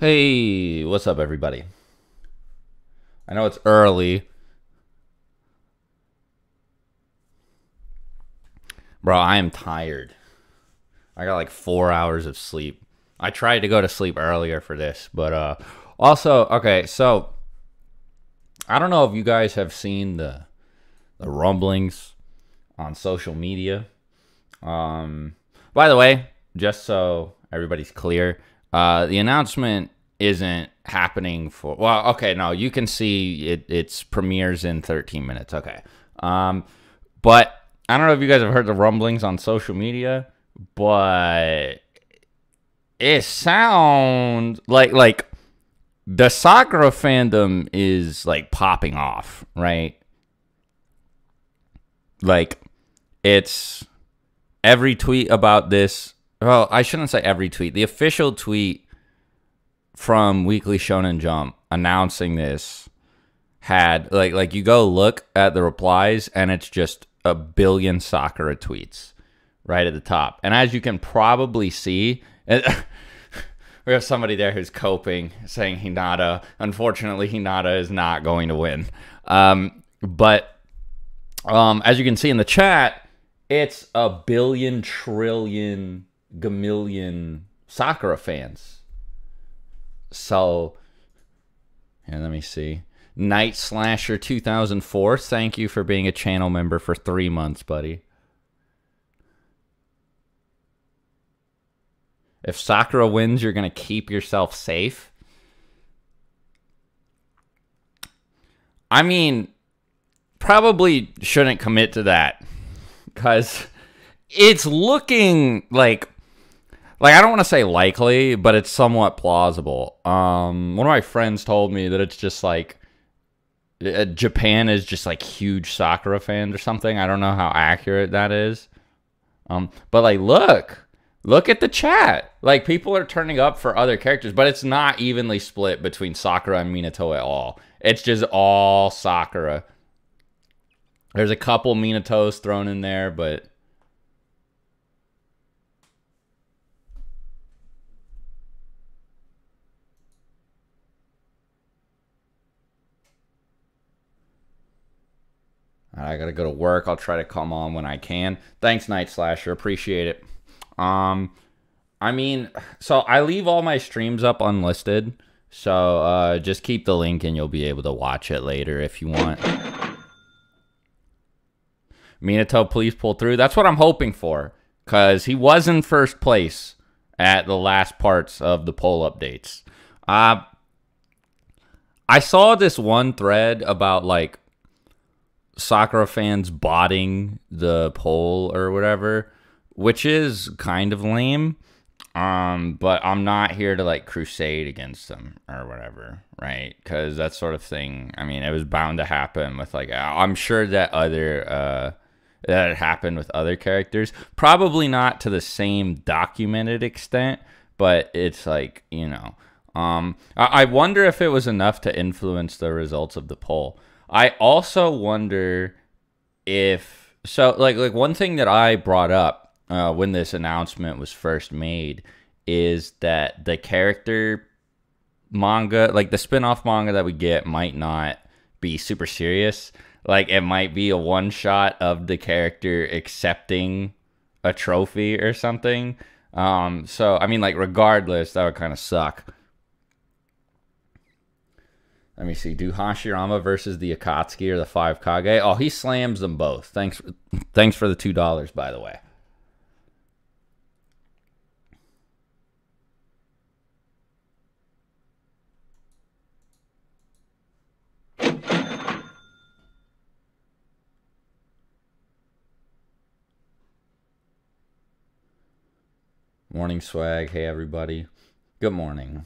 Hey, what's up, everybody? I know it's early. Bro, I am tired. I got like 4 hours of sleep. I tried to go to sleep earlier for this, but also, okay, so I don't know if you guys have seen the rumblings on social media. By the way, just so everybody's clear, the announcement isn't happening for, well, okay, no, you can see it's premieres in 13 minutes. Okay. But I don't know if you guys have heard the rumblings on social media, but it sounds like the Sakura fandom is like popping off, right? Like it's every tweet about this. Well, I shouldn't say every tweet. The official tweet from Weekly Shonen Jump announcing this had like you go look at the replies and it's just a billion Sakura tweets right at the top. And as you can probably see, we have somebody there who's coping, saying Hinata. Unfortunately, Hinata is not going to win. But as you can see in the chat, it's a billion, trillion, gamillion Sakura fans. So, here, let me see. Night Slasher 2004, thank you for being a channel member for 3 months, buddy. If Sakura wins, you're going to keep yourself safe. I mean, probably shouldn't commit to that because it's looking like I don't want to say likely, but it's somewhat plausible. One of my friends told me that it's just like Japan is just like huge Sakura fans or something. I don't know how accurate that is. But like, look at the chat. Like, people are turning up for other characters, but it's not evenly split between Sakura and Minato at all. It's just all Sakura. There's a couple Minatos thrown in there, but I gotta go to work. I'll try to come on when I can. Thanks, Night Slasher. Appreciate it. I mean, so I leave all my streams up unlisted. So just keep the link and you'll be able to watch it later if you want. Minato, please pull through. That's what I'm hoping for, because he was in first place at the last parts of the poll updates. I saw this one thread about like Sakura fans botting the poll or whatever, which is kind of lame. But I'm not here to like crusade against them or whatever, right? Because that sort of thing, I mean, it was bound to happen with like, I'm sure that that it happened with other characters, probably not to the same documented extent, but it's like, you know, I wonder if it was enough to influence the results of the poll. I also wonder if, so like one thing that I brought up when this announcement was first made is that the character manga, like the spin-off manga that we get, might not be super serious. Like, it might be a one-shot of the character accepting a trophy or something. So, I mean, like, regardless, that would kind of suck. Let me see. Do Hashirama versus the Akatsuki or the Swagkage? Oh, he slams them both. Thanks for the $2, by the way. Morning, Swag. Hey, everybody. Good morning.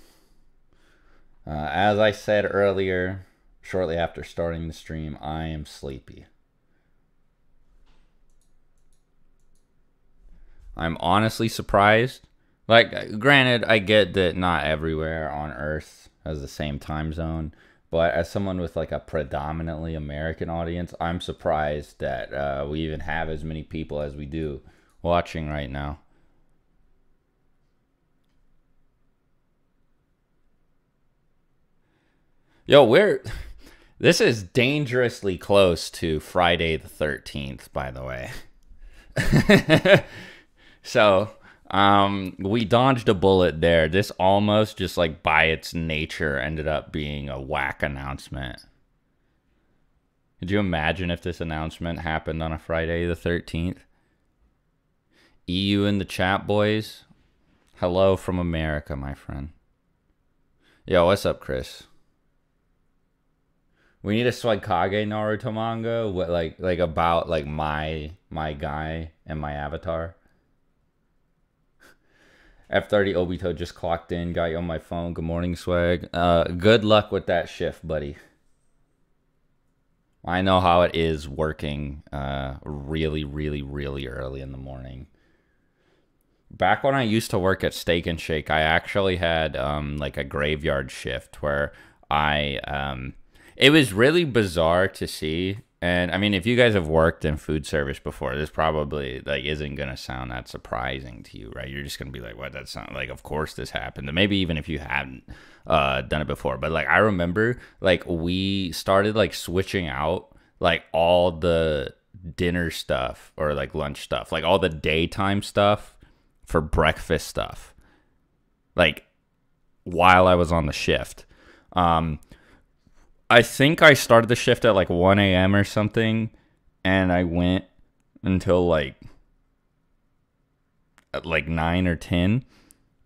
As I said earlier, shortly after starting the stream, I am sleepy. I'm honestly surprised. Like, granted, I get that not everywhere on Earth has the same time zone, but as someone with like a predominantly American audience, I'm surprised that we even have as many people as we do watching right now. Yo, this is dangerously close to Friday the 13th, by the way. So, we dodged a bullet there. This almost just like by its nature ended up being a whack announcement. Could you imagine if this announcement happened on a Friday the 13th? EU in the chat, boys. Hello from America, my friend. Yo, what's up, Chris? We need a Swagkage Naruto manga, what like about like my guy and my avatar. F30 Obito just clocked in, got you on my phone. Good morning, Swag. Good luck with that shift, buddy. I know how it is working really, really, really early in the morning. Back when I used to work at Steak and Shake, I actually had like a graveyard shift where it was really bizarre to see. And I mean, if you guys have worked in food service before, this probably like isn't gonna sound that surprising to you, right? You're just gonna be like, "What? That sound like? Of course this happened." And maybe even if you haven't done it before, but like I remember, like we started like switching out like all the dinner stuff or like lunch stuff, like all the daytime stuff for breakfast stuff, like while I was on the shift. I think I started the shift at like 1 a.m. or something, and I went until like at like 9 or 10,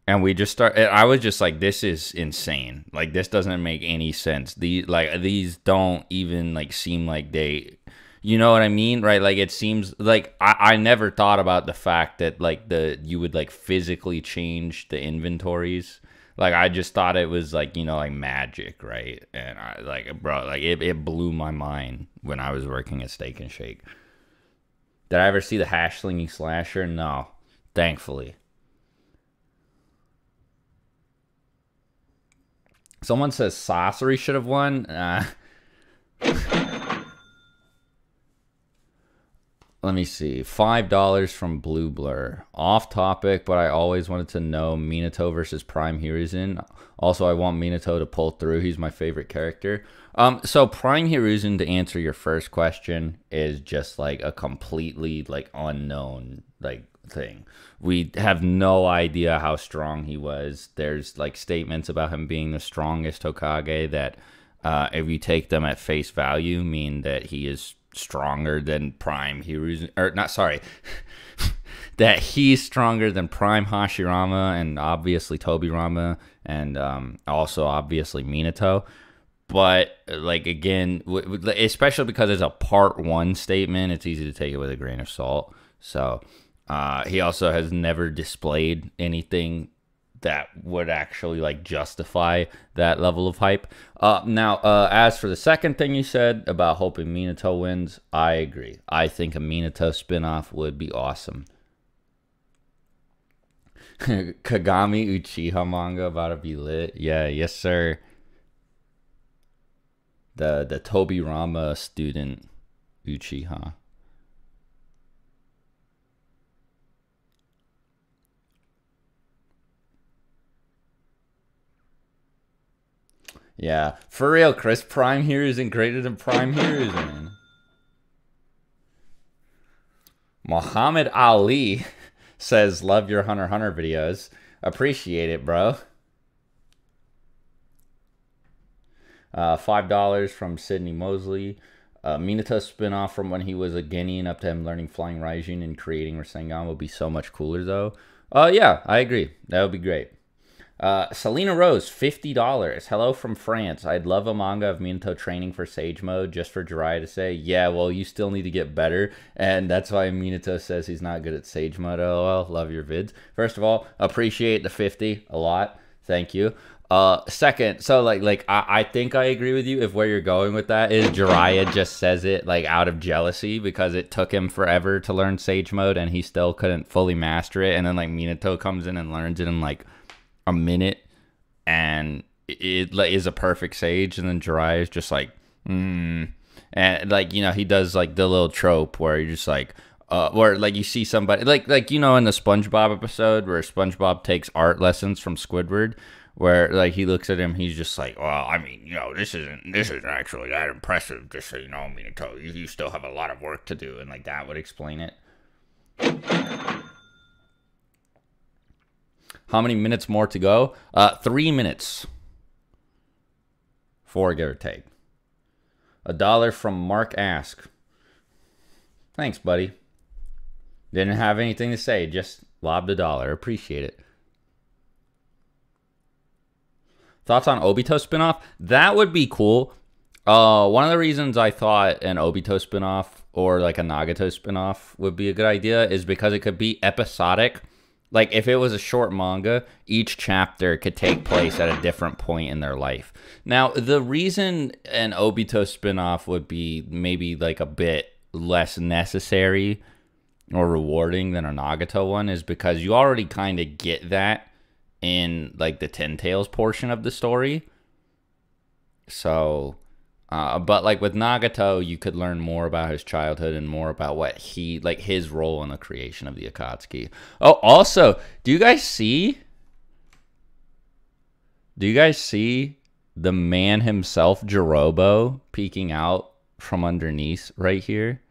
and we just started. I was just like, this is insane. Like, this doesn't make any sense. These don't even like seem like they, you know what I mean, right? Like, it seems like I never thought about the fact that like you would like physically change the inventories. Like, I just thought it was, like, you know, like, magic, right? And, it blew my mind when I was working at Steak and Shake. Did I ever see the hash slinging slasher? No. Thankfully. Someone says Sasori should have won. Let me see. $5 from Blue Blur. Off topic, but I always wanted to know Minato versus Prime Hiruzen. Also, I want Minato to pull through. He's my favorite character. So Prime Hiruzen, to answer your first question, is just like a completely like unknown like thing. We have no idea how strong he was. There's like statements about him being the strongest Hokage that if you take them at face value mean that he is stronger than Prime Hiruzen, or not, sorry, that he's stronger than Prime Hashirama and obviously Tobirama and also obviously Minato. But like, again, especially because it's a part 1 statement, it's easy to take it with a grain of salt. So he also has never displayed anything that would actually like justify that level of hype. Now, as for the second thing you said about hoping Minato wins, I agree. I think a Minato spinoff would be awesome. Kagami Uchiha manga about to be lit. Yeah, yes sir. The Tobirama student Uchiha. Yeah, for real, Chris. Prime Hiruzen greater than Prime Hiruzen. Muhammad Ali says, love your Hunter x Hunter videos. Appreciate it, bro. $5 from Sydney Mosley. Minato spinoff from when he was a Guinean up to him learning Flying Raijin and creating Rasengan would be so much cooler, though. Yeah, I agree. That would be great. Selena Rose, $50. Hello from France. I'd love a manga of Minato training for Sage Mode just for Jiraiya to say, yeah, well, you still need to get better. And that's why Minato says he's not good at Sage Mode. LOL. Love your vids. First of all, appreciate the 50 a lot. Thank you. Second, so I think I agree with you if where you're going with that is Jiraiya just says it like out of jealousy because it took him forever to learn Sage Mode and he still couldn't fully master it. And then like Minato comes in and learns it in like a minute and it is a perfect sage, and then Jiraiya is just like and like, you know, he does like the little trope where you're just like where like you see somebody like you know, in the SpongeBob episode where SpongeBob takes art lessons from Squidward, where like he looks at him, he's just like, well, I mean, you know, this isn't actually that impressive, just so you know, Minato, you still have a lot of work to do, and like that would explain it. How many minutes more to go? 3 minutes. 4, give or take. $1 from Mark Ask. Thanks, buddy. Didn't have anything to say, just lobbed $1. Appreciate it. Thoughts on Obito spinoff? That would be cool. One of the reasons I thought an Obito spinoff or like a Nagato spinoff would be a good idea is because it could be episodic. Like if it was a short manga, each chapter could take place at a different point in their life. Now, the reason an Obito spinoff would be maybe like a bit less necessary or rewarding than a Nagato one is because you already kind of get that in like the Ten Tails portion of the story. So, but like with Nagato, you could learn more about his childhood and more about what he, like his role in the creation of the Akatsuki. Oh, also, do you guys see the man himself, Jirobo, peeking out from underneath right here?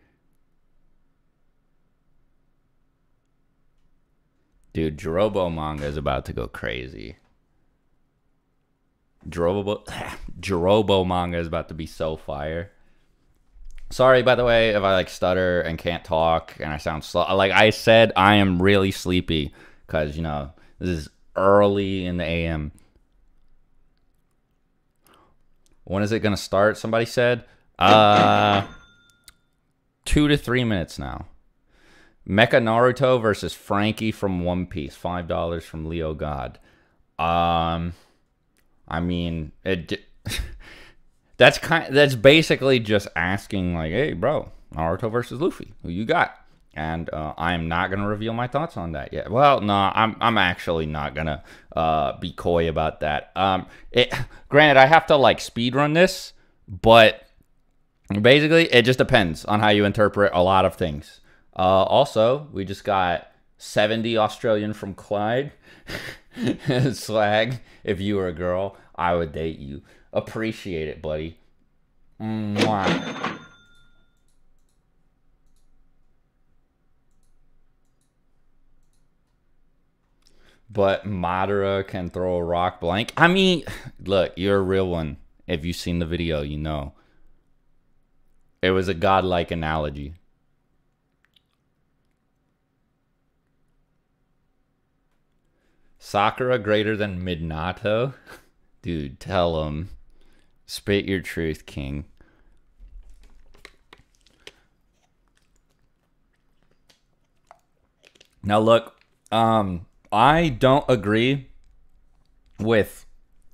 Dude, Jirobo manga is about to go crazy. Jirobo manga is about to be so fire. Sorry, by the way, if I like stutter and can't talk and I sound slow. Like I said, I am really sleepy because, you know, this is early in the AM. When is it going to start? Somebody said 2 to 3 minutes now. Mecha Naruto versus Frankie from One Piece. $5 from Leo God. I mean, that's basically just asking like, hey, bro, Naruto versus Luffy, who you got? And I'm not gonna reveal my thoughts on that yet. Well, no, I'm actually not gonna be coy about that. Granted, I have to like speed run this, but basically, it just depends on how you interpret a lot of things. Also, we just got 70 Australian from Clyde. Swag, if you were a girl, I would date you. Appreciate it, buddy. Mwah. But Madara can throw a rock blank. I mean, look, you're a real one. If you've seen the video, you know. It was a godlike analogy. Sakura greater than Minato? Dude, tell him. Spit your truth, king. Now look, I don't agree with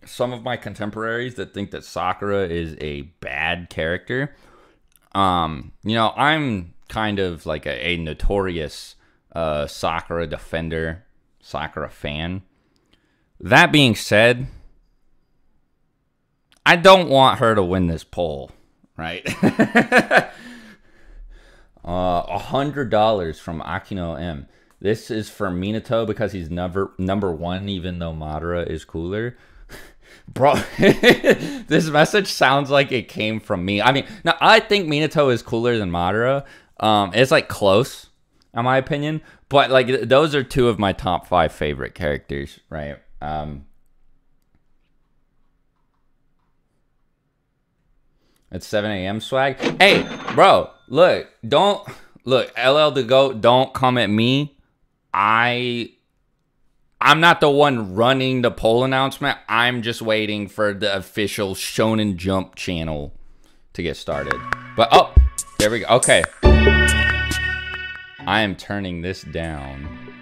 some of my contemporaries that think that Sakura is a bad character. You know, I'm kind of like a notorious Sakura defender, Sakura fan. That being said, I don't want her to win this poll, right? $100 from Akino M. This is for Minato because he's number one, even though Madara is cooler. Bro, this message sounds like it came from me. I mean, now I think Minato is cooler than Madara. It's like close, in my opinion. But like those are two of my top 5 favorite characters, right? It's 7 a.m. swag. Hey, bro, look, LL the GOAT, don't come at me. I'm not the one running the poll announcement. I'm just waiting for the official Shonen Jump channel to get started. But, oh, there we go. Okay. I am turning this down.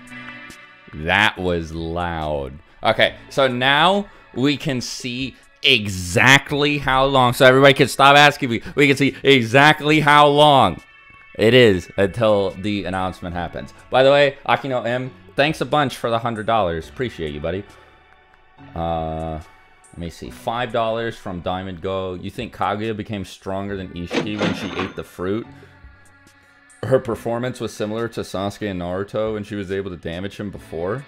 That was loud. Okay, so now we can see exactly how long. So everybody can stop asking me. We can see exactly how long it is until the announcement happens. By the way, Akino M, thanks a bunch for the $100. Appreciate you, buddy. Let me see. $5 from Diamond Go. You think Kaguya became stronger than Ishiki when she ate the fruit? Her performance was similar to Sasuke and Naruto when she was able to damage him before.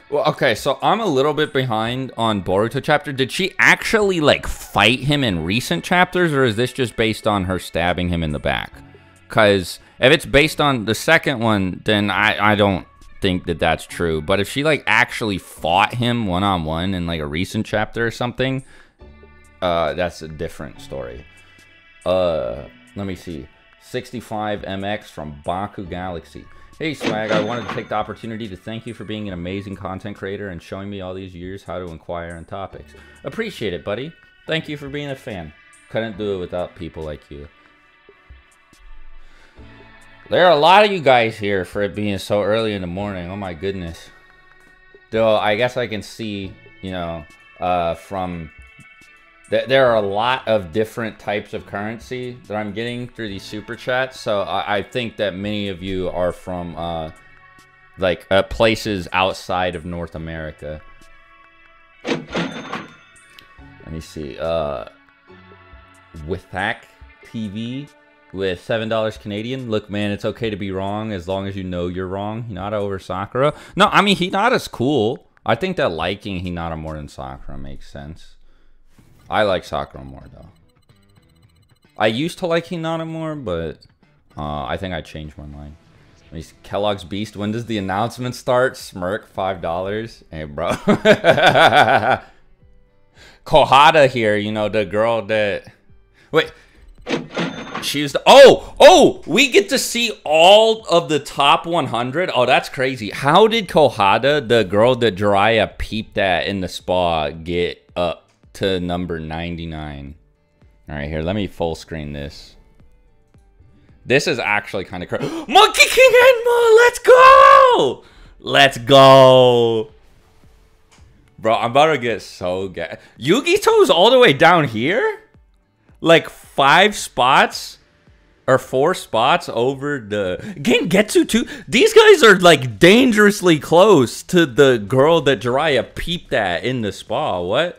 Well, okay, so I'm a little bit behind on Boruto chapter. Did she actually, like, fight him in recent chapters, or is this just based on her stabbing him in the back? Because if it's based on the second one, then I don't think that that's true. But if she, like, actually fought him one-on-one in, like, a recent chapter or something, that's a different story. Let me see. 65MX from Baku Galaxy. Hey Swag, I wanted to take the opportunity to thank you for being an amazing content creator and showing me all these years how to inquire on topics. Appreciate it, buddy. Thank you for being a fan. Couldn't do it without people like you. There are a lot of you guys here for it being so early in the morning. Oh my goodness. Though I guess I can see, you know, from... There are a lot of different types of currency that I'm getting through these super chats, so I think that many of you are from like places outside of North America. Let me see. Withak TV with $7 Canadian. Look, man, it's okay to be wrong as long as you know you're wrong. Hinata over Sakura. No, I mean Hinata's cool. I think that liking Hinata more than Sakura makes sense. I like Sakura more, though. I used to like Hinata more, but I think I changed my mind. Kellogg's Beast, when does the announcement start? Smirk, $5. Hey, bro. Kohada here, you know, the girl that... Wait. She was the... Oh! We get to see all of the top 100? Oh, that's crazy. How did Kohada, the girl that Jiraiya peeped at in the spa, get up to number 99? All right, here, let me full screen this. This is actually kind of crazy. Monkey King Enma, let's go! Let's go. Bro, I'm about to get so gas. Yugito's all the way down here? Like 5 spots? Or 4 spots over the... Gengetsu too? These guys are like dangerously close to the girl that Jiraiya peeped at in the spa. What?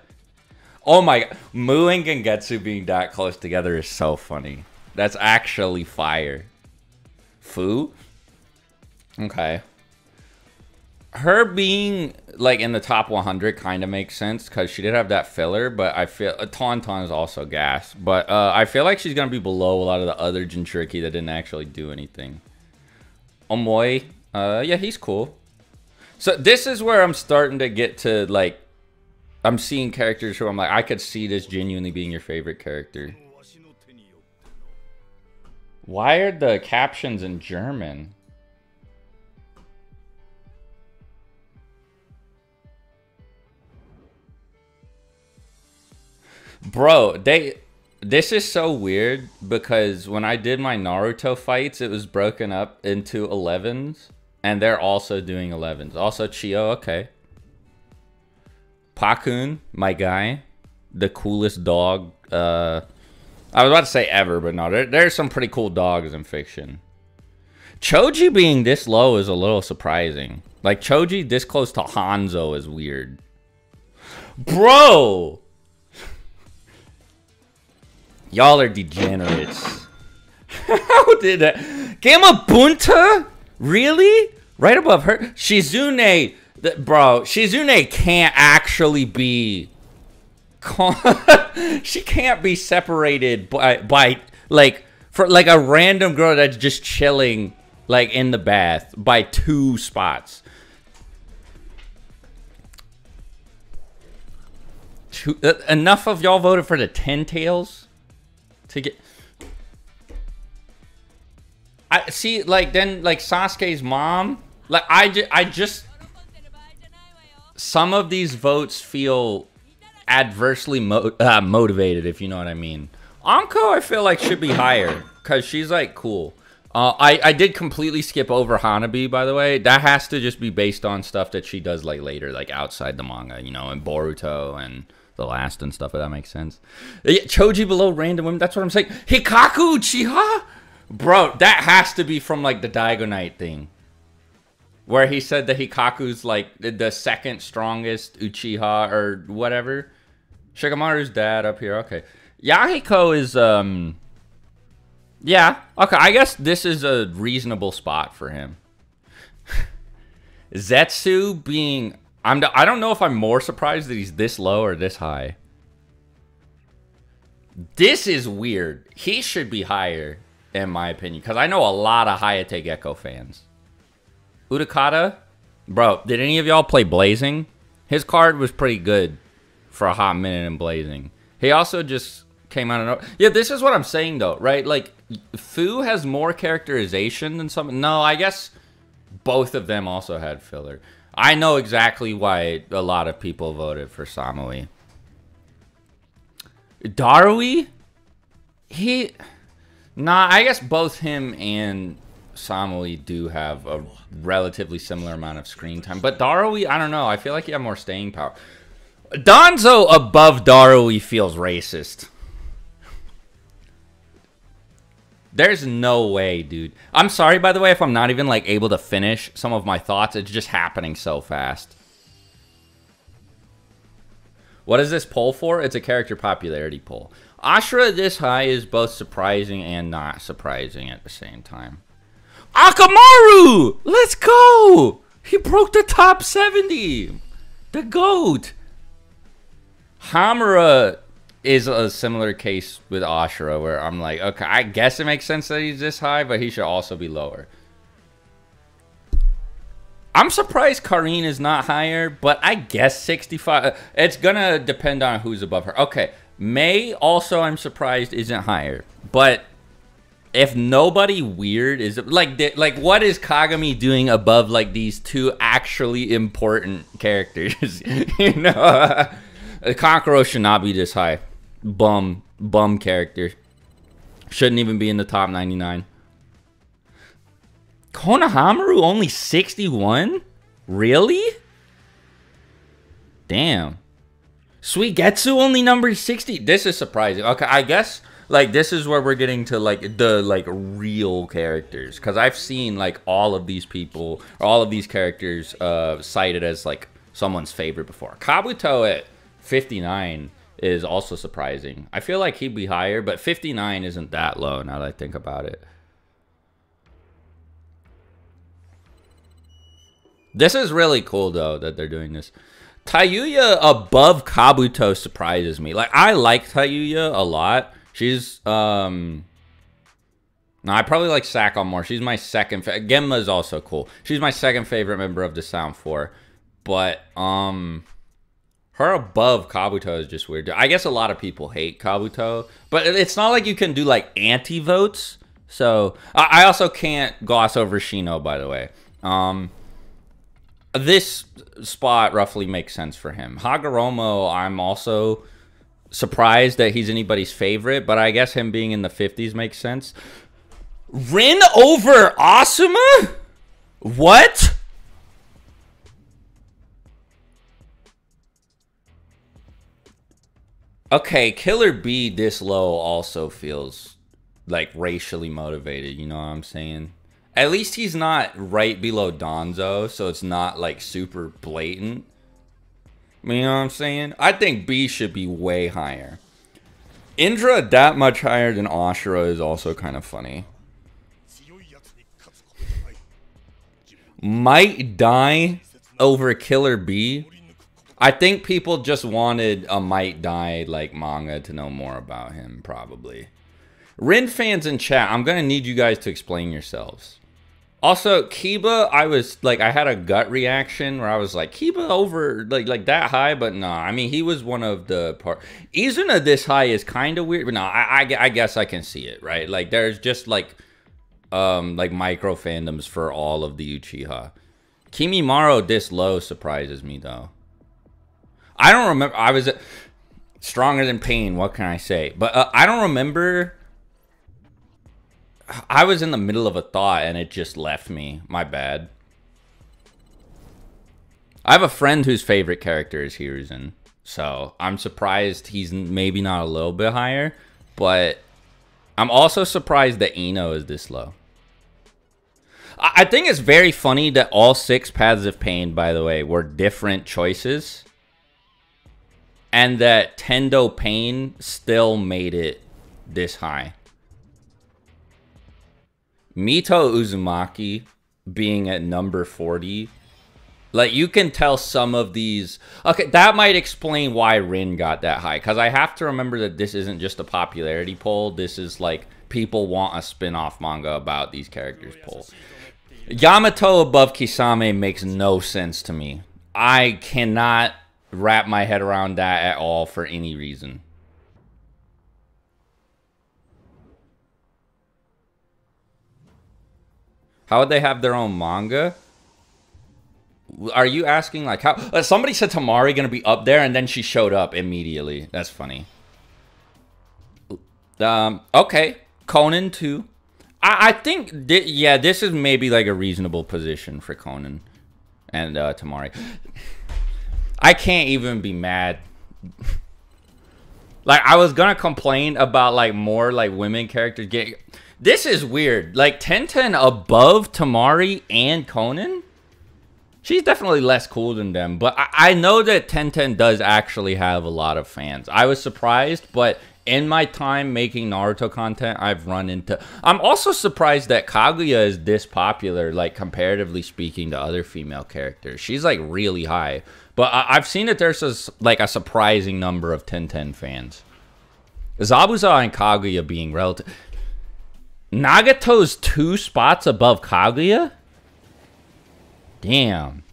Oh my god, Mu and Gengetsu being that close together is so funny. That's actually fire. Fu? Okay. Her being like in the top 100 kind of makes sense because she did have that filler, but I feel Tauntaun is also gas. But I feel like she's gonna be below a lot of the other Jinchuriki that didn't actually do anything. Omoi, yeah, he's cool. So this is where I'm starting to get to like, I'm seeing characters who I'm like, I could see this genuinely being your favorite character. Why are the captions in German? Bro, this is so weird because when I did my Naruto fights, it was broken up into 11s, and they're also doing 11s. Also, Chio, okay. Pakun, my guy, the coolest dog. I was about to say ever, but no, there's some pretty cool dogs in fiction. Choji being this low is a little surprising. Like, Choji this close to Hanzo is weird. Bro! Y'all are degenerates. How did that? Gamabunta? Really? Right above her? Shizune... Bro, Shizune can't actually be... She can't be separated by like, for like a random girl that's just chilling, like, in the bath by 2 spots. Enough of y'all voted for the 10 tails to get... I see, like, then, like, Sasuke's mom... Like, I just... Some of these votes feel adversely motivated, if you know what I mean. Anko, I feel like, should be higher, because she's, like, cool. I did completely skip over Hanabi, by the way. That has to just be based on stuff that she does, like, later, like, outside the manga, you know, and Boruto and The Last and stuff, if that makes sense. Choji below random women, that's what I'm saying. Hikaku Uchiha? Bro, that has to be from, like, the Daigo Knight thing. Where he said that Hikaku's, like, the second strongest Uchiha or whatever. Shikamaru's dad up here. Okay. Yahiko is, yeah. Okay, I guess this is a reasonable spot for him. Zetsu being... I don't know if I'm more surprised that he's this low or this high. This is weird. He should be higher, in my opinion, because I know a lot of Hayate Gecko fans. Utakata? Bro, did any of y'all play Blazing? His card was pretty good for a hot minute in Blazing. He also just came out of... Yeah, this is what I'm saying, though, right? Like, Fu has more characterization than some... No, I guess both of them also had filler. I know exactly why a lot of people voted for Samui. Darui? Nah, I guess both him and Samui do have a relatively similar amount of screen time. But Darui, I don't know. I feel like he had more staying power. Danzo above Darui feels racist. There's no way, dude. I'm sorry, by the way, if I'm not even, like, able to finish some of my thoughts. It's just happening so fast. What is this poll for? It's a character popularity poll. Ashura this high is both surprising and not surprising at the same time. Akamaru! Let's go! He broke the top 70. The GOAT. Hamura is a similar case with Ashura, where I'm like, okay, I guess it makes sense that he's this high, but he should also be lower. I'm surprised Karine is not higher, but I guess 65. It's gonna depend on who's above her. Okay, Mei also, I'm surprised, isn't higher. But if nobody weird is like what is Kagami doing above like these two actually important characters? You know, Kankuro should not be this high. Bum character. Shouldn't even be in the top 99. Konohamaru only 61? Really? Damn. Suigetsu only number 60. This is surprising. Okay, I guess like this is where we're getting to like the like real characters, because I've seen like all of these people, or all of these characters cited as like someone's favorite before. Kabuto at 59 is also surprising. I feel like he'd be higher, but 59 isn't that low now that I think about it. This is really cool, though, that they're doing this. Tayuya above Kabuto surprises me. Like, I like Tayuya a lot. She's, no, I probably like Sakon more. She's my second favorite. Genma is also cool. She's my second favorite member of the Sound 4. But, her above Kabuto is just weird. I guess a lot of people hate Kabuto, but it's not like you can do, like, anti-votes. So, I also can't gloss over Shino, by the way. This spot roughly makes sense for him. Hagoromo, I'm also surprised that he's anybody's favorite, but I guess him being in the 50s makes sense. Rin over Asuma? What? Okay, Killer B this low also feels like racially motivated, you know what I'm saying? At least he's not right below Danzo, so it's not like super blatant. You know what I'm saying? I think B should be way higher. Indra that much higher than Ashura is also kind of funny. Might die over Killer B. I think people just wanted a Might Die like manga to know more about him, probably. Rin fans in chat, I'm gonna need you guys to explain yourselves. Also, Kiba, I had a gut reaction where I was like, Kiba over, like that high, but no, I mean, he was one of the Izuna this high is kind of weird, but no, I guess I can see it, right? Like, there's just, like micro fandoms for all of the Uchiha. Kimimaro this low surprises me, though. I don't remember, I was stronger than pain, what can I say? But I don't remember... I was in the middle of a thought and it just left me. My bad. I have a friend whose favorite character is Hiruzen. So I'm surprised he's maybe not a little bit higher. But I'm also surprised that Ino is this low. I think it's very funny that all 6 Paths of Pain, by the way, were different choices. And that Tendo Pain still made it this high. Mito Uzumaki being at number 40 Like, you can tell some of these... Okay, that might explain why Rin got that high. Because I have to remember that this isn't just a popularity poll. This is, like, people want a spin-off manga about these characters poll. Yamato above Kisame makes no sense to me. I cannot wrap my head around that at all for any reason. How would they have their own manga? Are you asking, like, how... somebody said Tamari gonna be up there, and then she showed up immediately. That's funny. Okay. Conan, too. I think... yeah, this is maybe, like, a reasonable position for Conan and Tamari. I can't even be mad. Like, I was gonna complain about, like, more, like, women characters getting... This is weird. Like, Tenten above Tamari and Conan? She's definitely less cool than them, but I know that Tenten does actually have a lot of fans. I was surprised, but in my time making Naruto content, I've run into... I'm also surprised that Kaguya is this popular, like, comparatively speaking to other female characters. She's, like, really high. But I've seen that there's, like, a surprising number of Tenten fans. Zabuza and Kaguya being relative... Nagato's 2 spots above Kaguya? Damn.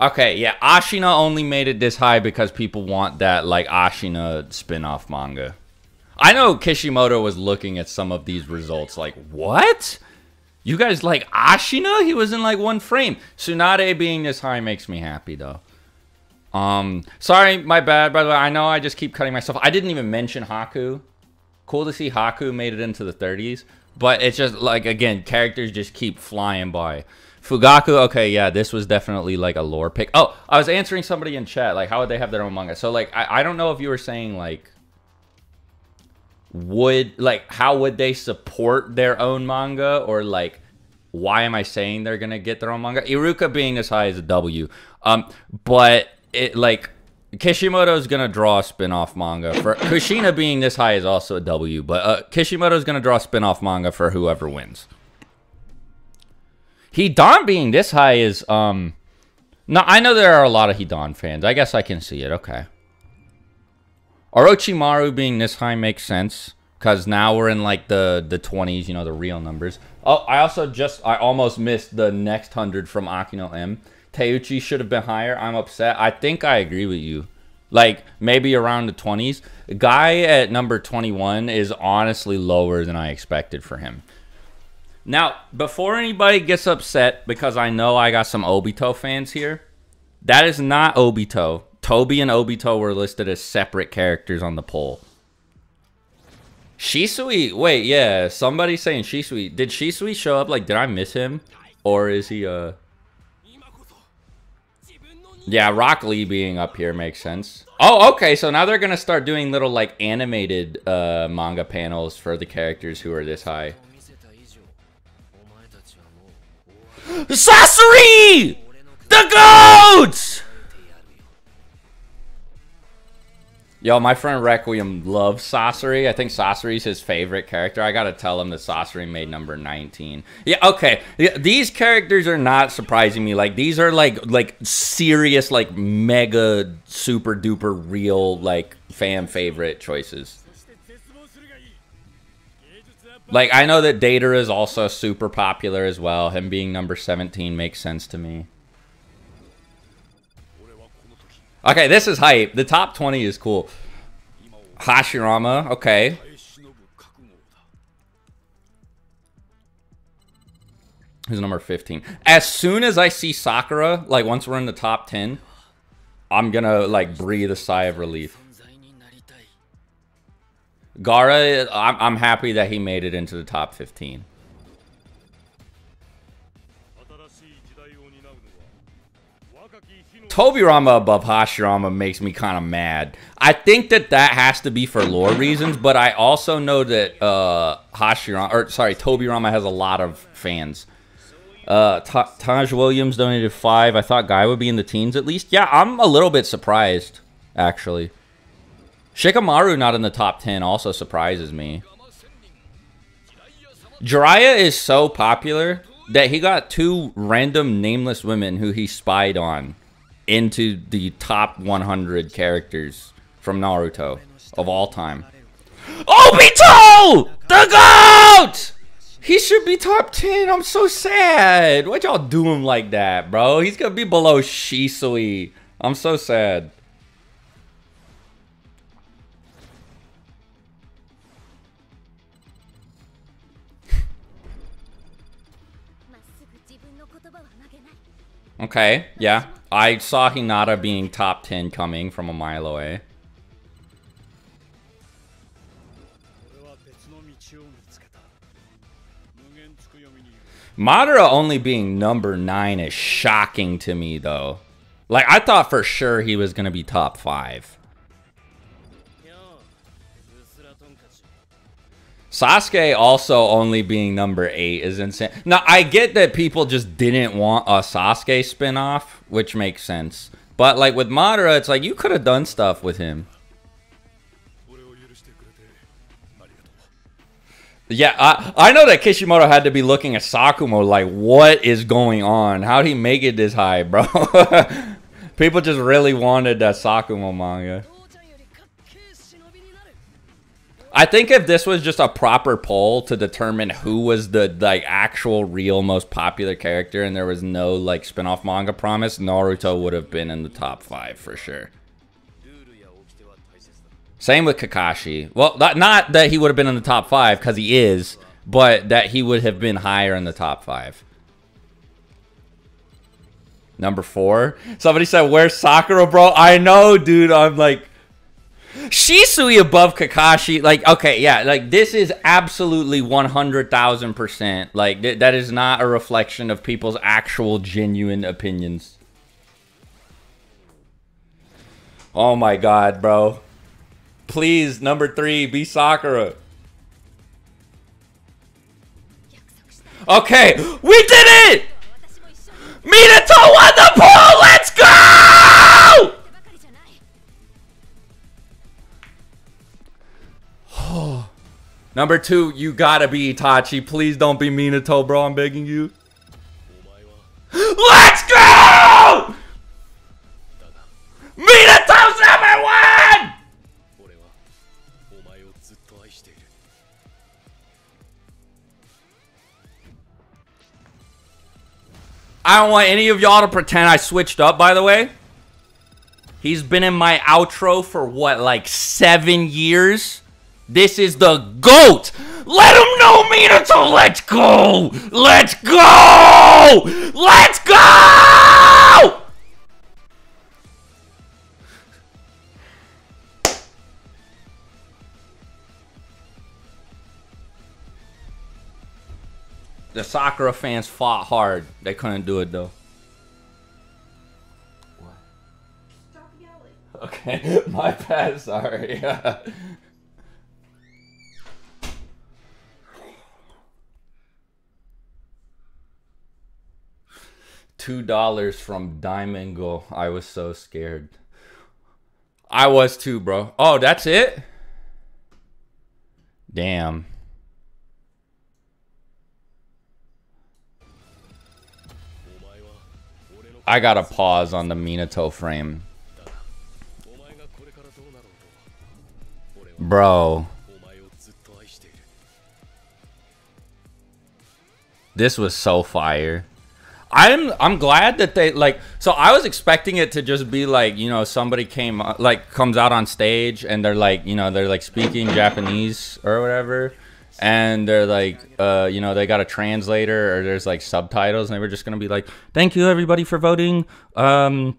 Okay, yeah, Ashina only made it this high because people want that, like, Ashina spin-off manga. I know Kishimoto was looking at some of these results like, what? You guys like Ashina? He was in, like, 1 frame. Tsunade being this high makes me happy, though. Sorry, my bad, by the way. I know I just keep cutting myself. I didn't even mention Haku. Cool to see Haku made it into the 30s. But it's just, like, again, characters just keep flying by. Fugaku, okay, yeah, this was definitely, like, a lore pick. Oh, I was answering somebody in chat, like, how would they have their own manga? So, like, I don't know if you were saying, like, how would they support their own manga? Or, like, why am I saying they're gonna get their own manga? Iruka being this high is a W. But, it, like, Kishimoto's gonna draw a spin-off manga. For Kushina being this high is also a W. But, Kishimoto's gonna draw a spin-off manga for whoever wins. Hidan being this high is, no, I know there are a lot of Hidan fans. I guess I can see it, okay. Orochimaru being this high makes sense, because now we're in, like, the 20s, you know, the real numbers. Oh, I almost missed the next 100 from Akino M. Teuchi should have been higher. I'm upset. I think I agree with you. Like, maybe around the 20s. Guy at number 21 is honestly lower than I expected for him. Now, before anybody gets upset, because I know I got some Obito fans here, that is not Obito. Toby and Obito were listed as separate characters on the poll. Shisui, wait, yeah, somebody's saying Shisui. Did Shisui show up? Like, did I miss him? Or is he, Yeah, Rock Lee being up here makes sense. Oh, okay, so now they're gonna start doing little, like, animated manga panels for the characters who are this high. Sasori! The GOAT! Yo, my friend Requiem loves Sasori. I think Sasori's his favorite character. I gotta tell him that Sasori made number 19. Yeah, okay. These characters are not surprising me. Like, these are, like serious, like, mega, super duper real, like, fan favorite choices. Like, I know that Data is also super popular as well. Him being number 17 makes sense to me. Okay, this is hype. The top 20 is cool. Hashirama, okay. Who's number 15? As soon as I see Sakura, like, once we're in the top 10, I'm gonna, like, breathe a sigh of relief. Gaara, I'm happy that he made it into the top 15. Tobirama above Hashirama makes me kind of mad. I think that has to be for lore reasons, but I also know that Tobirama has a lot of fans. Taj Williams donated 5. I thought Guy would be in the teens at least. Yeah, I'm a little bit surprised, actually. Shikamaru not in the top 10 also surprises me. Jiraiya is so popular that he got 2 random nameless women who he spied on into the top 100 characters from Naruto of all time. Obito! The GOAT! He should be top 10. I'm so sad. Why'd y'all do him like that, bro? He's gonna be below Shisui. I'm so sad. Okay, yeah. I saw Hinata being top 10 coming from a mile away. Madara only being number 9 is shocking to me, though. Like, I thought for sure he was going to be top 5. Sasuke also only being number 8 is insane. Now, I get that people just didn't want a Sasuke spinoff, which makes sense. But, like, with Madara, it's like, you could have done stuff with him. Yeah, I know that Kishimoto had to be looking at Sakumo like, what is going on? How'd he make it this high, bro? People just really wanted that Sakumo manga. I think if this was just a proper poll to determine who was the like actual real most popular character and there was no like spin-off manga promise, Naruto would have been in the top 5 for sure. Same with Kakashi. Well, not that he would have been in the top 5 because he is, but that he would have been higher in the top 5. Number 4. Somebody said, where's Sakura, bro? I know, dude. I'm like, Shisui above Kakashi. Like, okay, yeah. Like, this is absolutely 100,000%. Like, that is not a reflection of people's actual genuine opinions. Oh my god, bro. Please, number 3, be Sakura. Okay, we did it! Minato won the poll! Let's go! Number 2, you gotta be Itachi. Please don't be Minato, bro. I'm begging you. Let's go! Minato's number 1! I don't want any of y'all to pretend I switched up, by the way. He's been in my outro for what, like 7 years? This is the GOAT! Let him know, Minato! Let's go! Let's go! Let's go! The Sakura fans fought hard. They couldn't do it, though. What? Stop yelling. Okay, my bad, sorry. $2 from Diamond Go. I was so scared. I was too, bro. Oh, that's it? Damn. I gotta pause on the Minato frame. Bro. This was so fire. I'm glad that they like, so I was expecting it to just be like, you know, somebody comes out on stage and they're like, you know, they're like speaking Japanese or whatever. And they're like, you know, they got a translator or there's like subtitles and they were just going to be like, thank you everybody for voting. The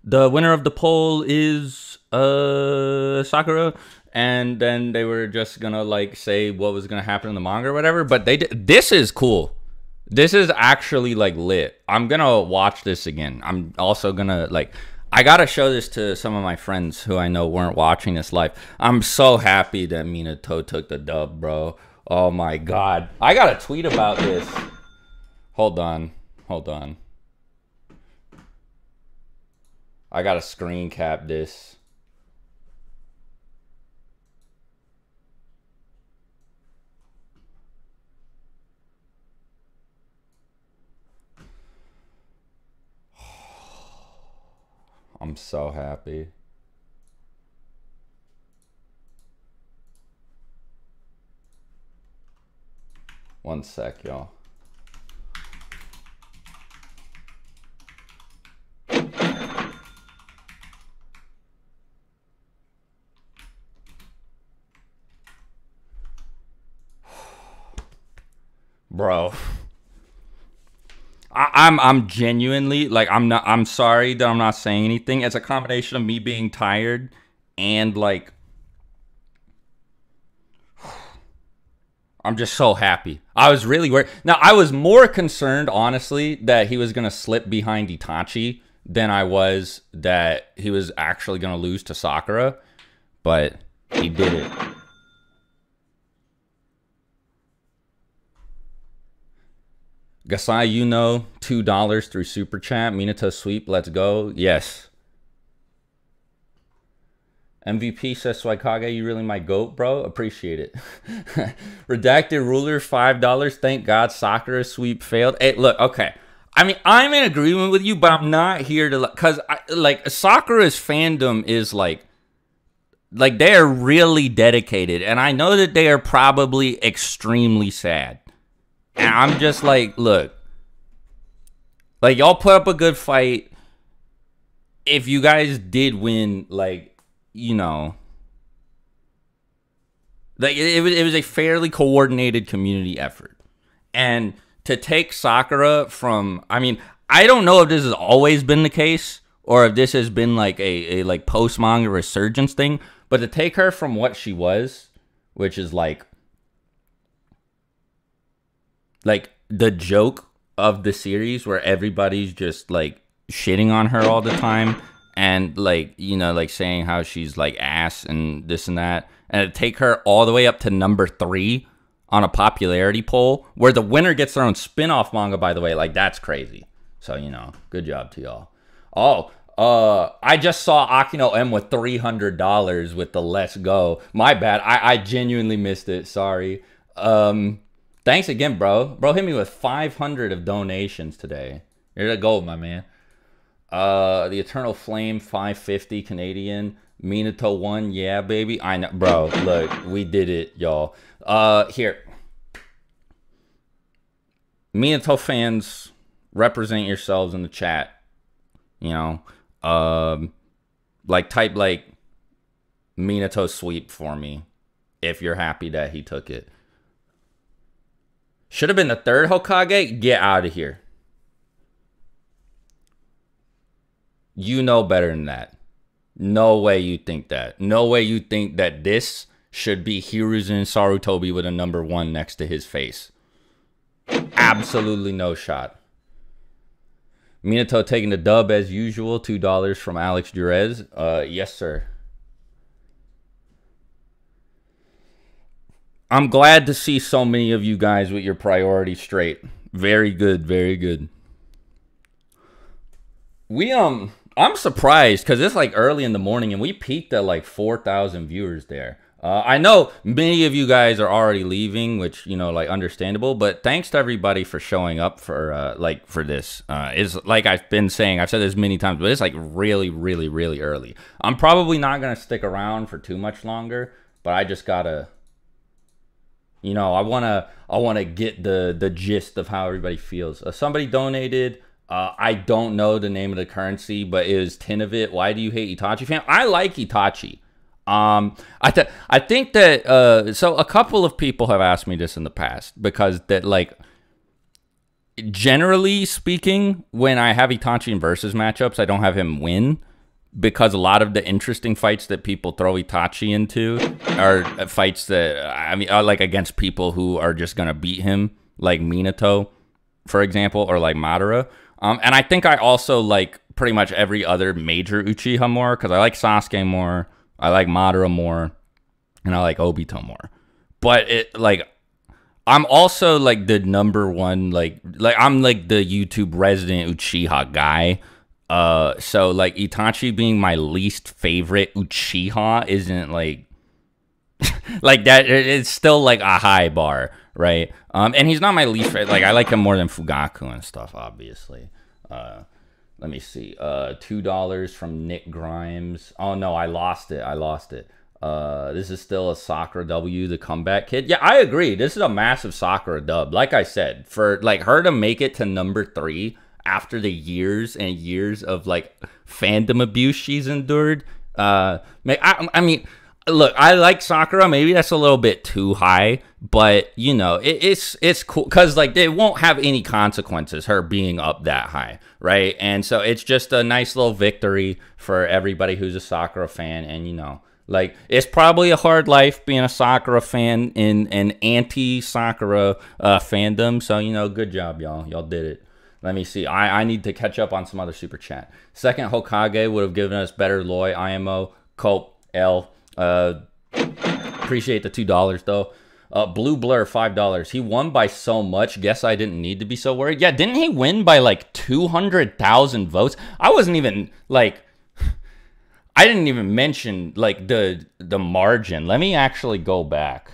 winner of the poll is Sakura. And then they were just going to like say what was going to happen in the manga or whatever. But this is cool. This is actually like lit. I'm going to watch this again. I'm also going to like, I gotta show this to some of my friends who I know weren't watching this live. I'm so happy that Minato took the dub, bro. Oh my god. I gotta tweet about this. Hold on. Hold on. I gotta screen cap this. I'm so happy. One sec, y'all. Bro, I'm genuinely like I'm sorry that I'm not saying anything. It's a combination of me being tired and like I'm just so happy. I was really worried. Now I was more concerned, honestly, that he was gonna slip behind Itachi than I was that he was actually gonna lose to Sakura, but he did it. Gasai, you know, $2 through Super Chat. Minato sweep, let's go. Yes. MVP says Swagkage, you really my goat, bro. Appreciate it. Redacted ruler, $5. Thank God Sakura sweep failed. Hey, look, okay. I mean, I'm in agreement with you, but I'm not here to, because like Sakura's fandom is like they are really dedicated, and I know that they are probably extremely sad. And I'm just like, look, like y'all put up a good fight. If you guys did win, like, you know, like it was a fairly coordinated community effort. And to take Sakura from, I mean, I don't know if this has always been the case or if this has been like a like post manga resurgence thing, but to take her from what she was, which is like the joke of the series where everybody's just like shitting on her all the time and like, you know, like saying how she's like ass and this and that, and to take her all the way up to number 3 on a popularity poll where the winner gets their own spin-off manga, by the way, like that's crazy. So, you know, good job to y'all. Oh, I just saw Akino M with $300 with the let's go. My bad. I genuinely missed it. Sorry. Thanks again, bro. Bro hit me with 500 of donations today. You're the gold, my man. The Eternal Flame, 550 Canadian. Minato 1, yeah, baby. I know, bro. Look, we did it, y'all. Here. Minato fans, represent yourselves in the chat. You know, like type like Minato sweep for me if you're happy that he took it. Should have been the 3rd Hokage? Get out of here. You know better than that. No way you think that. No way you think that this should be Hiruzen Sarutobi with a number 1 next to his face. Absolutely no shot. Minato taking the dub as usual. $2 from Alex Durez. Yes, sir. I'm glad to see so many of you guys with your priorities straight. Very good, very good. I'm surprised because it's like early in the morning and we peaked at like 4,000 viewers there. I know many of you guys are already leaving, which, you know, like understandable, but thanks to everybody for showing up for for this. It's like I've been saying, I've said this many times, but it's like really, really, really early. I'm probably not going to stick around for too much longer, but I just gotta, you know, I wanna get the gist of how everybody feels. Somebody donated. I don't know the name of the currency, but it was 10 of it. Why do you hate Itachi, fam? I like Itachi. I think that so a couple of people have asked me this in the past because that like generally speaking, when I have Itachi in versus matchups, I don't have him win. Because a lot of the interesting fights that people throw Itachi into are fights that, I mean, are like against people who are just going to beat him, like Minato, for example, or like Madara. And I think I also like pretty much every other major Uchiha more, because I like Sasuke more, I like Madara more, and I like Obito more. But it like, I'm also like the number 1, like I'm like the YouTube resident Uchiha guy. So like Itachi being my least favorite Uchiha isn't like like that. It's still like a high bar, right? And he's not my least favorite. Like I like him more than Fugaku and stuff, obviously. Let me see. $2 from Nick Grimes. Oh no, I lost it. I lost it. This is still a Sakura W, the comeback kid. Yeah, I agree. This is a massive Sakura dub. Like I said, for like her to make it to number 3 after the years and years of like fandom abuse she's endured. I mean, look, I like Sakura. Maybe that's a little bit too high, but you know, it's cool because like it won't have any consequences her being up that high, right? And so it's just a nice little victory for everybody who's a Sakura fan, and you know. Like, it's probably a hard life being a Sakura fan in an anti-Sakura fandom. So, you know, good job, y'all. Y'all did it. Let me see. I need to catch up on some other super chat. Second Hokage would have given us better Loi, IMO, Cope, L. Appreciate the $2, though. Blue Blur, $5. He won by so much. Guess I didn't need to be so worried. Yeah, didn't he win by, like, 200,000 votes? I wasn't even, like... I didn't even mention like the margin. Let me actually go back.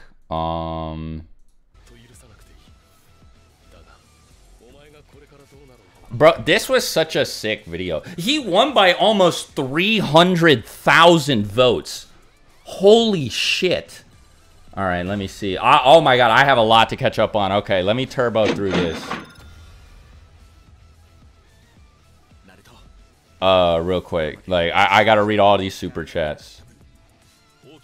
Bro, this was such a sick video. He won by almost 300,000 votes. Holy shit. All right, let me see. Oh my god, I have a lot to catch up on. Okay, let me turbo through this. Real quick. Like, I gotta read all these super chats.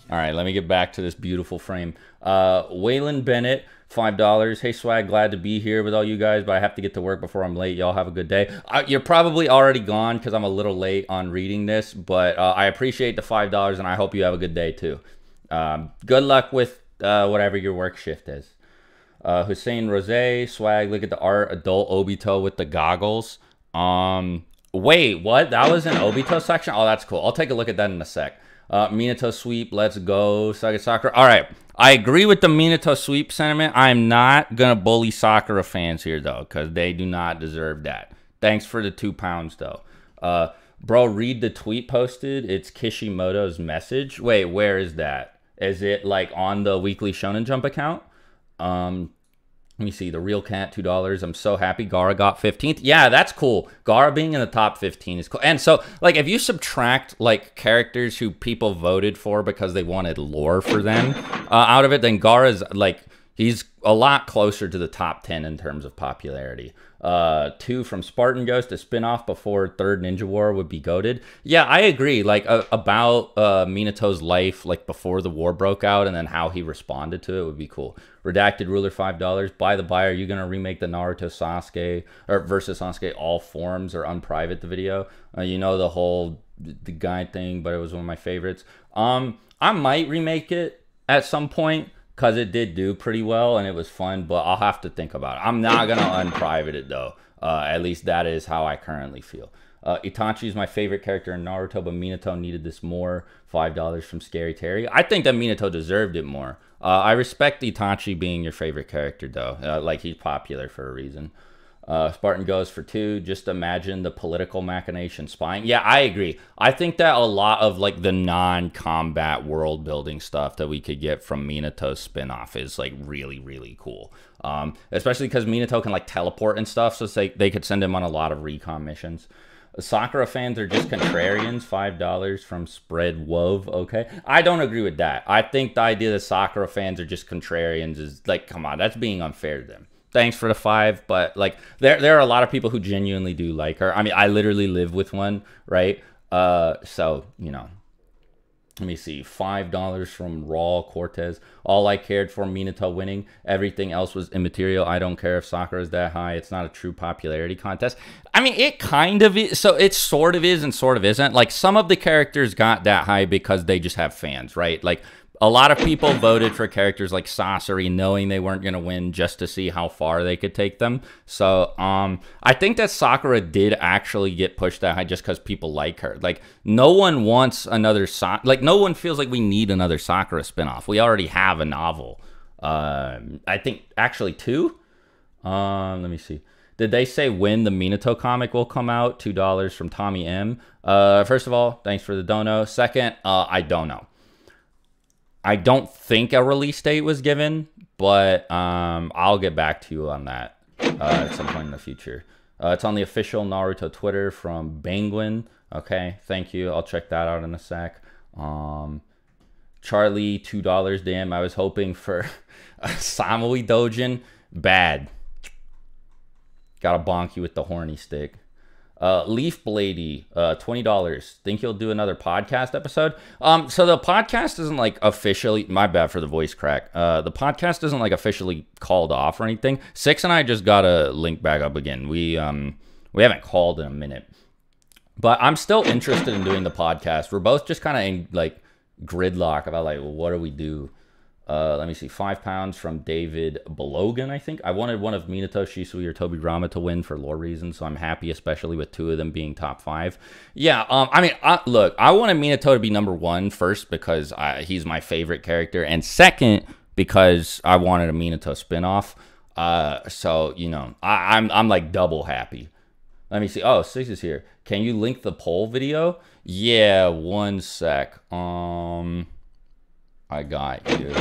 Alright, let me get back to this beautiful frame. Waylon Bennett, $5. Hey, Swag, glad to be here with all you guys, but I have to get to work before I'm late. Y'all have a good day. You're probably already gone because I'm a little late on reading this, but I appreciate the $5, and I hope you have a good day, too. Good luck with whatever your work shift is. Hussein Rose, Swag, look at the art. Adult Obito with the goggles. Wait, what? That was an Obito section? Oh, that's cool. I'll take a look at that in a sec. Minato sweep, let's go. Saga Sakura. All right, I agree with the Minato sweep sentiment. I'm not going to bully Sakura fans here, though, because they do not deserve that. Thanks for the £2, though. Bro, read the tweet posted. It's Kishimoto's message. Wait, where is that? Is it, like, on the Weekly Shonen Jump account? Let me see. The Real Cat, $2. I'm so happy Gaara got 15th. Yeah, that's cool. Gaara being in the top 15 is cool. And so, like, if you subtract, like, characters who people voted for because they wanted lore for them out of it, then Gaara's, like, he's a lot closer to the top 10 in terms of popularity. 2 from Spartan Ghost, a spinoff before Third Ninja War would be goated. Yeah, I agree. Like, about Minato's life, like, before the war broke out and then how he responded to it would be cool. Redacted Ruler, $5. By the by, are you going to remake the Naruto Sasuke or versus Sasuke all forms or unprivate the video? You know, the whole the guy thing, but it was one of my favorites. I might remake it at some point because it did do pretty well and it was fun, but I'll have to think about it. I'm not going to unprivate it, though. At least that is how I currently feel. Itachi is my favorite character in Naruto, but Minato needed this more. $5 from Scary Terry. I think that Minato deserved it more. I respect Itachi being your favorite character, though. Like, he's popular for a reason. Spartan goes for 2. Just imagine the political machination spying. Yeah, I agree. I think that a lot of, like, the non-combat world-building stuff that we could get from Minato's spinoff is, like, really, really cool. Especially because Minato can, like, teleport and stuff, so they could send him on a lot of recon missions. Sakura fans are just contrarians. $5 from Spread Wove. Okay, I don't agree with that. I think the idea that Sakura fans are just contrarians is like, come on, that's being unfair to them. Thanks for the 5, but like there are a lot of people who genuinely do like her. I mean, I literally live with one, right? So you know. Let me see. $5 from Raw Cortez. All I cared for Minato winning. Everything else was immaterial. I don't care if Sakura is that high. It's not a true popularity contest. I mean, it kind of is. So it sort of is and sort of isn't. Like, some of the characters got that high because they just have fans, right? Like, a lot of people voted for characters like Sasori knowing they weren't going to win just to see how far they could take them. So, I think that Sakura did actually get pushed that high just because people like her. Like, no one wants another like, no one feels like we need another Sakura spinoff. We already have a novel. I think, actually, 2? Let me see. Did they say when the Minato comic will come out? $2 from Tommy M. First of all, thanks for the dono. Second, I don't know. I don't think a release date was given, but I'll get back to you on that at some point in the future. It's on the official Naruto Twitter from Banguin. Okay, thank you. I'll check that out in a sec. Charlie, $2. Damn, I was hoping for a Samui Dojin. Bad. Gotta bonk you with the horny stick. Leaf Blady, $20. Think you'll do another podcast episode? So the podcast isn't like officially, my bad for the voice crack. The podcast isn't like officially called off or anything. Six and I just gotta link back up again. We haven't called in a minute, but I'm still interested in doing the podcast. We're both just kind of in like gridlock about like, well, what do we do? Let me see. 5 pounds from David Belogan, I think. I wanted one of Minato, Shisui, or Tobirama to win for lore reasons, so I'm happy, especially with 2 of them being top 5. Yeah, I mean, look, I wanted Minato to be number 1 first because he's my favorite character, and second because I wanted a Minato spinoff. So, you know, I'm like double happy. Let me see. Oh, 6 is here. Can you link the poll video? Yeah, one sec. I got you.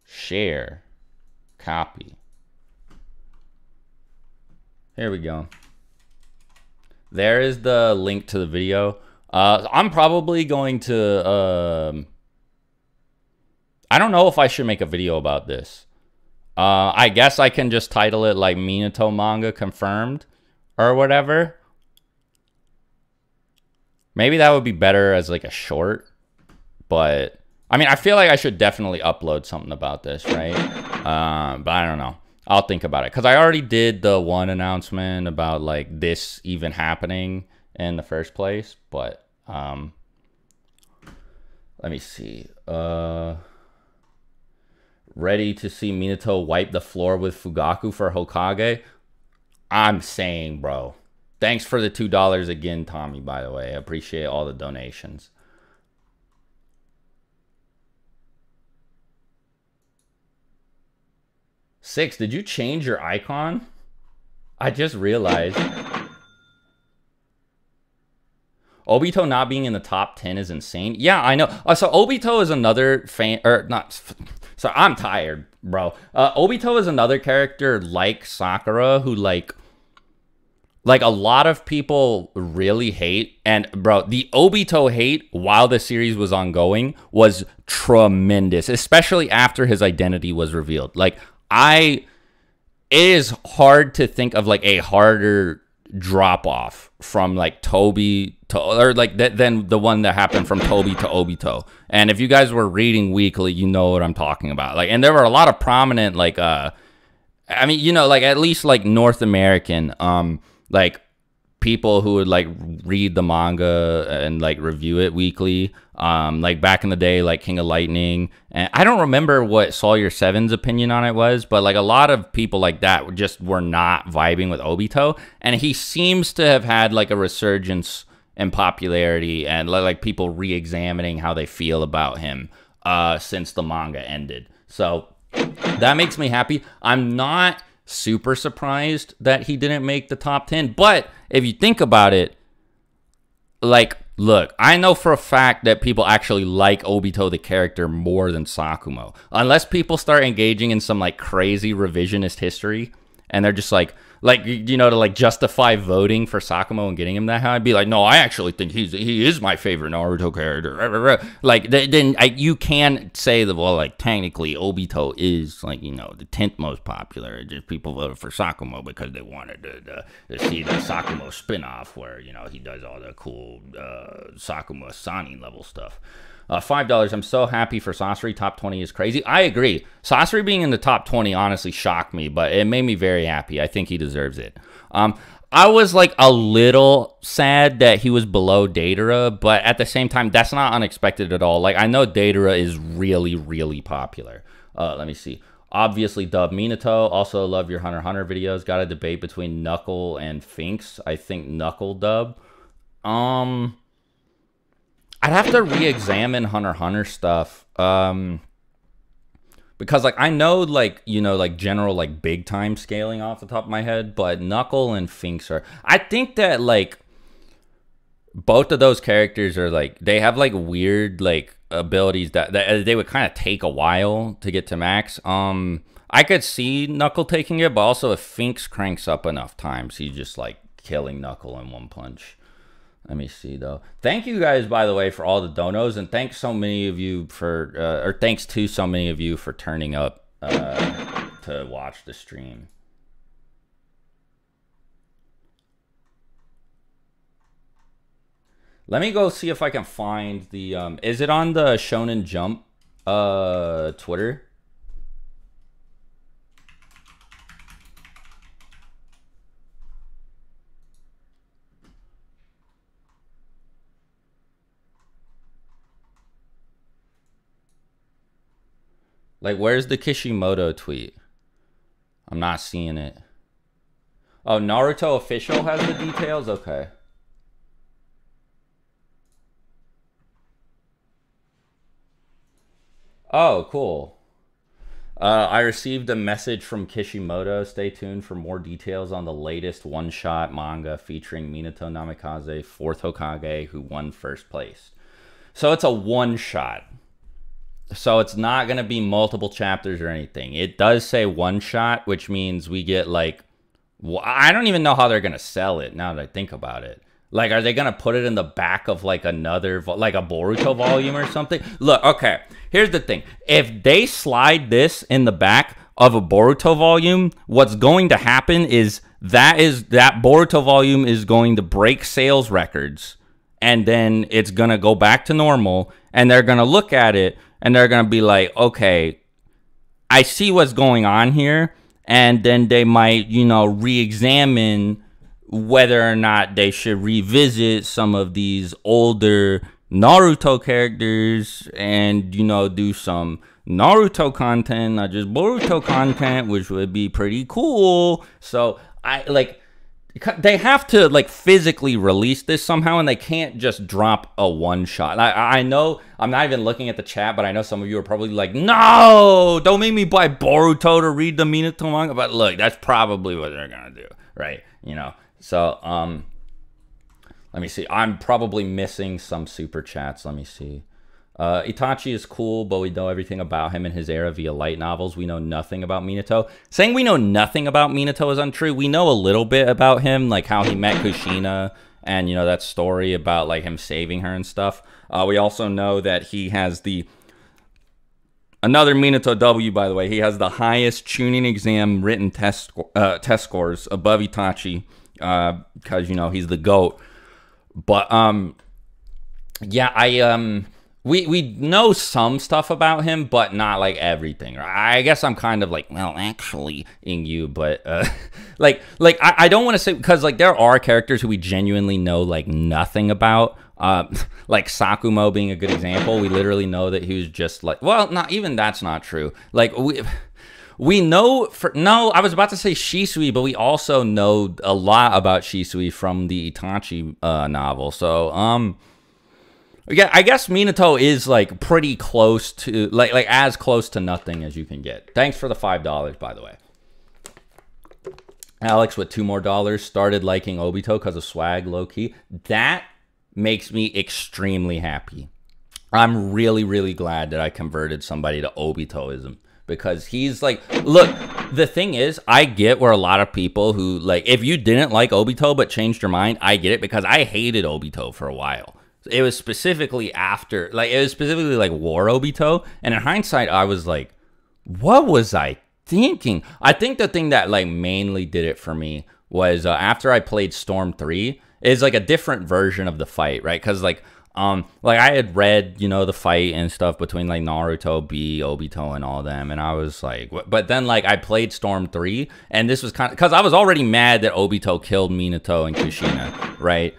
Share. Copy. Here we go. There is the link to the video. I'm probably going to... I don't know if I should make a video about this. I guess I can just title it like Minato manga confirmed or whatever. Maybe that would be better as like a short, but I mean, I feel like I should definitely upload something about this, right? But I don't know. I'll think about it because I already did the one announcement about like this even happening in the first place. But let me see. Ready to see Minato wipe the floor with Fugaku for Hokage? I'm saying, bro. Thanks for the $2 again, Tommy, by the way. I appreciate all the donations. Six, did you change your icon? I just realized. Obito not being in the top 10 is insane. Yeah, I know. So Obito is another fan, or not. So I'm tired, bro. Obito is another character like Sakura who like a lot of people really hate. And bro, the Obito hate while the series was ongoing was tremendous, especially after his identity was revealed. Like it is hard to think of like a harder drop off from like Toby to, or like than the one that happened from Toby to Obito. And if you guys were reading weekly, you know what I'm talking about. Like, and there were a lot of prominent like I mean, you know, like at least like North American like people who would like read the manga and like review it weekly, like back in the day, like King of Lightning. And I don't remember what Sawyer 7's opinion on it was, but like a lot of people like that just were not vibing with Obito, and he seems to have had like a resurgence in popularity and like people re-examining how they feel about him since the manga ended. So that makes me happy. I'm not super surprised that he didn't make the top 10, but if you think about it, like, look, I know for a fact that people actually like Obito the character more than Sakumo, unless people start engaging in some like crazy revisionist history and they're just like you know, to like justify voting for Sakumo and getting him that high. I'd be like, no, I actually think he is my favorite Naruto character. Like then you can say that, well, like technically Obito is like, you know, the 10th most popular. Just people voted for Sakumo because they wanted to see the Sakumo spinoff where, you know, he does all the cool Sakumo Sani level stuff. $5. I'm so happy for Sasori. Top 20 is crazy. I agree. Sasori being in the top 20 honestly shocked me, but it made me very happy. I think he deserves it. I was like a little sad that he was below Deidara, but at the same time, that's not unexpected at all. Like, I know Deidara is really, really popular. Let me see. Obviously, dub Minato. Also, love your Hunter x Hunter videos. Got a debate between Knuckle and Finks. I think Knuckle dub. I'd have to re-examine Hunter x Hunter stuff. Because, like, I know, like, you know, like, general, like, big-time scaling off the top of my head, but Knuckle and Finks are... I think that, like, both of those characters are, like, they have, like, weird, like, abilities that they would kind of take a while to get to max. I could see Knuckle taking it, but also if Finks cranks up enough times, he's just like killing Knuckle in one punch. Let me see though. Thank you guys, by the way, for all the donos, and thanks so many of you for, or thanks to so many of you for turning up to watch the stream. Let me go see if I can find the, is it on the Shonen Jump Twitter? Like, where's the Kishimoto tweet? I'm not seeing it. Oh, Naruto Official has the details? Okay. Oh, cool. I received a message from Kishimoto. Stay tuned for more details on the latest one-shot manga featuring Minato Namikaze, 4th Hokage, who won first place. So it's a one-shot. So it's not going to be multiple chapters or anything. It does say one-shot, which means we get like... I don't even know how they're going to sell it now that I think about it. Like, are they going to put it in the back of, like, another, like, a Boruto volume or something? Look, okay, here's the thing. If they slide this in the back of a Boruto volume, what's going to happen is that Boruto volume is going to break sales records, and then it's going to go back to normal, and they're going to look at it, and they're going to be like, okay, I see what's going on here, and then they might, you know, re-examine whether or not they should revisit some of these older Naruto characters and, you know, do some Naruto content, not just Boruto content, which would be pretty cool. So they have to like physically release this somehow, and they can't just drop a one shot. I know I'm not even looking at the chat, but I know some of you are probably like, no, don't make me buy Boruto to read the Minato manga. But look, that's probably what they're gonna do, right? You know. So, let me see. I'm probably missing some super chats. Let me see. Itachi is cool, but we know everything about him and his era via light novels. We know nothing about Minato. Saying we know nothing about Minato is untrue. We know a little bit about him, like how he met Kushina and, you know, that story about, like, him saving her and stuff. We also know that he has another Minato W, by the way. He has the highest tuning exam written test scores above Itachi. Because, you know, he's the GOAT. But yeah, we know some stuff about him, but not like everything. I guess I'm kind of like, well, actually in you, but I don't want to say, because like there are characters who we genuinely know like nothing about. Like Sakumo being a good example. We literally know that he was just like, well, not even that's not true. Like we know I was about to say Shisui, but we also know a lot about Shisui from the Itachi novel. So yeah, I guess Minato is like pretty close to like as close to nothing as you can get. Thanks for the $5, by the way. Alex with $2 more started liking Obito because of swag, low key. That makes me extremely happy. I'm really, really glad that I converted somebody to Obitoism. Because he's like, look, the thing is, I get where a lot of people who, like, if you didn't like Obito but changed your mind, I get it, because I hated Obito for a while. It was specifically after, like, it was specifically like War Obito. And in hindsight, I was like, what was I thinking? I think the thing that, like, mainly did it for me was after I played Storm 3, is like a different version of the fight, right? Because, like I had read, you know, the fight and stuff between like Naruto, B, Obito, and all them, and I was like, but then like I played Storm 3, and this was kind of because I was already mad that Obito killed Minato and Kushina, right?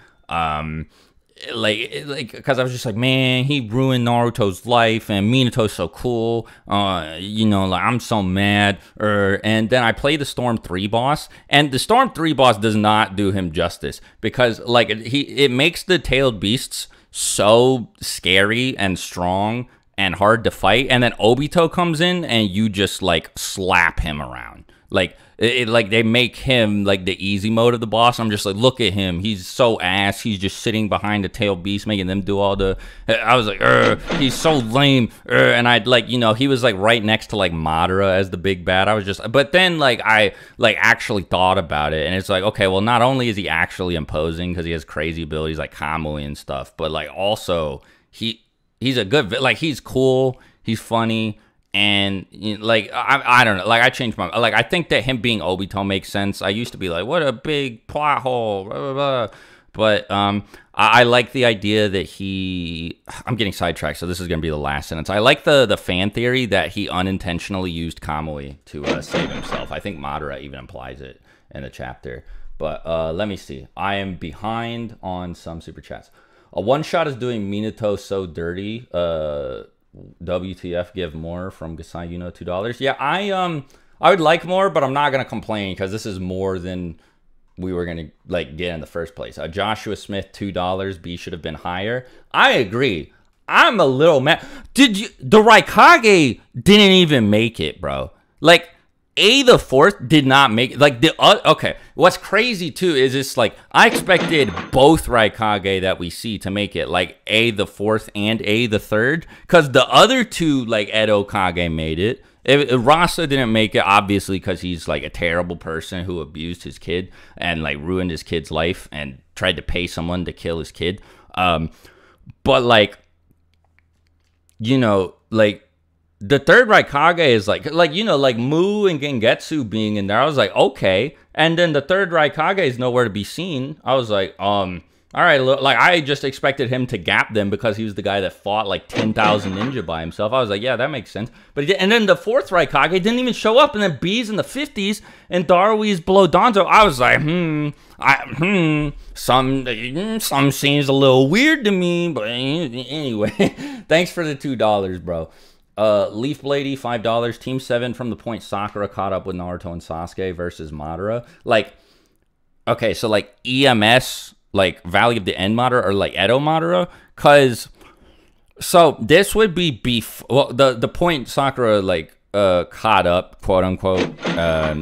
Like because I was just like, man, he ruined Naruto's life, and Minato's so cool, you know, like I'm so mad. And then I played the Storm 3 boss, and the Storm 3 boss does not do him justice, because like it makes the tailed beasts so scary and strong and hard to fight, and then Obito comes in and you just like slap him around. Like like they make him like the easy mode of the boss. I'm just like, look at him, he's so ass. He's just sitting behind the tail beast, making them do all the. I was like, he's so lame. And I'd like, you know, he was like right next to like Madara as the big bad. I was just, but then like I like actually thought about it, and it's like, okay, well, not only is he actually imposing because he has crazy abilities like Kamui and stuff, but like also he's a good, like he's cool, he's funny. And you know, like I don't know, like I changed my, like I think that him being Obito makes sense. I used to be like, what a big plot hole, blah, blah, blah. But I like the idea that I'm getting sidetracked, so this is gonna be the last sentence. I like the fan theory that he unintentionally used Kamui to save himself. I think Madara even implies it in the chapter. But let me see. I am behind on some super chats. A one shot is doing Minato so dirty. WTF, give more from Gasai Yuno, $2. Yeah, I would like more, but I'm not gonna complain because this is more than we were gonna like get in the first place. Joshua Smith, $2. B should have been higher. I agree. I'm a little mad. The Raikage didn't even make it, bro. Like A the fourth did not make it. Like okay. What's crazy too is it's like I expected both Raikage that we see to make it, like A the fourth and A the third, because the other two like Edo Kage made it. Rasa didn't make it, obviously, because he's like a terrible person who abused his kid and like ruined his kid's life and tried to pay someone to kill his kid. But like, you know, like the third Raikage is like you know, like Mu and Gengetsu being in there. I was like, okay. And then the third Raikage is nowhere to be seen. I was like, all right, like I just expected him to gap them because he was the guy that fought like 10,000 ninja by himself. I was like, yeah, that makes sense. But and then the fourth Raikage didn't even show up, and then B's in the 50s and Darwin's below Danzo. I was like, some seems a little weird to me, but anyway, thanks for the $2, bro. Leaf Blady, $5. Team 7 from the point Sakura caught up with Naruto and Sasuke versus Madara. Like, okay, so like EMS, like Valley of the End Madara, or like Edo Madara, because so this would be well, the point Sakura like caught up, quote unquote,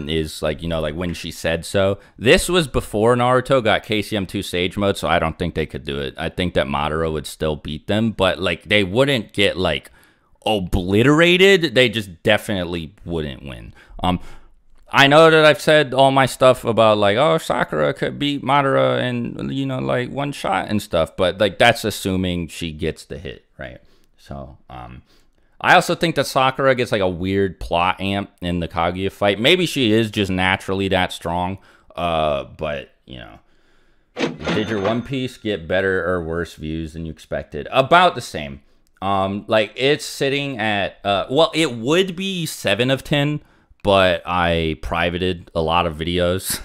is like, you know, like when she said so. This was before Naruto got KCM2 Sage Mode, so I don't think they could do it. I think that Madara would still beat them, but like they wouldn't get like obliterated. They just definitely wouldn't win. I know that I've said all my stuff about like, oh, Sakura could beat Madara and, you know, like one shot and stuff, but like that's assuming she gets the hit, right? So I also think that Sakura gets like a weird plot amp in the Kaguya fight. Maybe she is just naturally that strong, but you know, did your One Piece get better or worse views than you expected? About the same. Like it's sitting at well, it would be 7 of 10, but I privated a lot of videos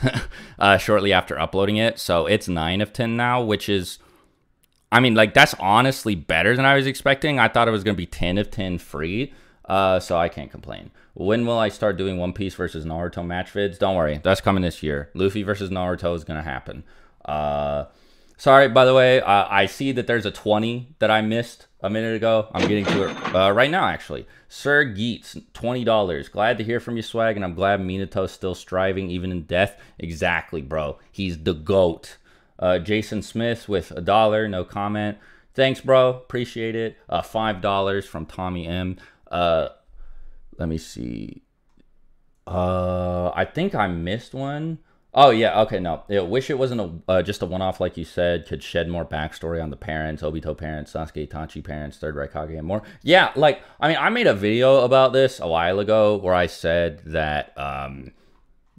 shortly after uploading it, so it's 9 of 10 now, which is, I mean, like that's honestly better than I was expecting. I thought it was gonna be 10 of 10 free, so I can't complain. When will I start doing One Piece versus Naruto match vids? Don't worry, that's coming this year. Luffy versus Naruto is gonna happen. Sorry, by the way, I see that there's a 20 that I missed a minute ago. I'm getting to it right now, actually. Sir Geets, $20. Glad to hear from you, Swag, and I'm glad Minato's still striving even in death. Exactly, bro. He's the GOAT. Jason Smith with $1, no comment. Thanks, bro. Appreciate it. $5 from Tommy M. Let me see. I think I missed one. Oh, yeah, okay, no. I wish it wasn't just a one-off like you said. Could shed more backstory on the parents, Obito parents, Sasuke Itachi parents, Third Raikage, and more. Yeah, like, I mean, I made a video about this a while ago where I said that,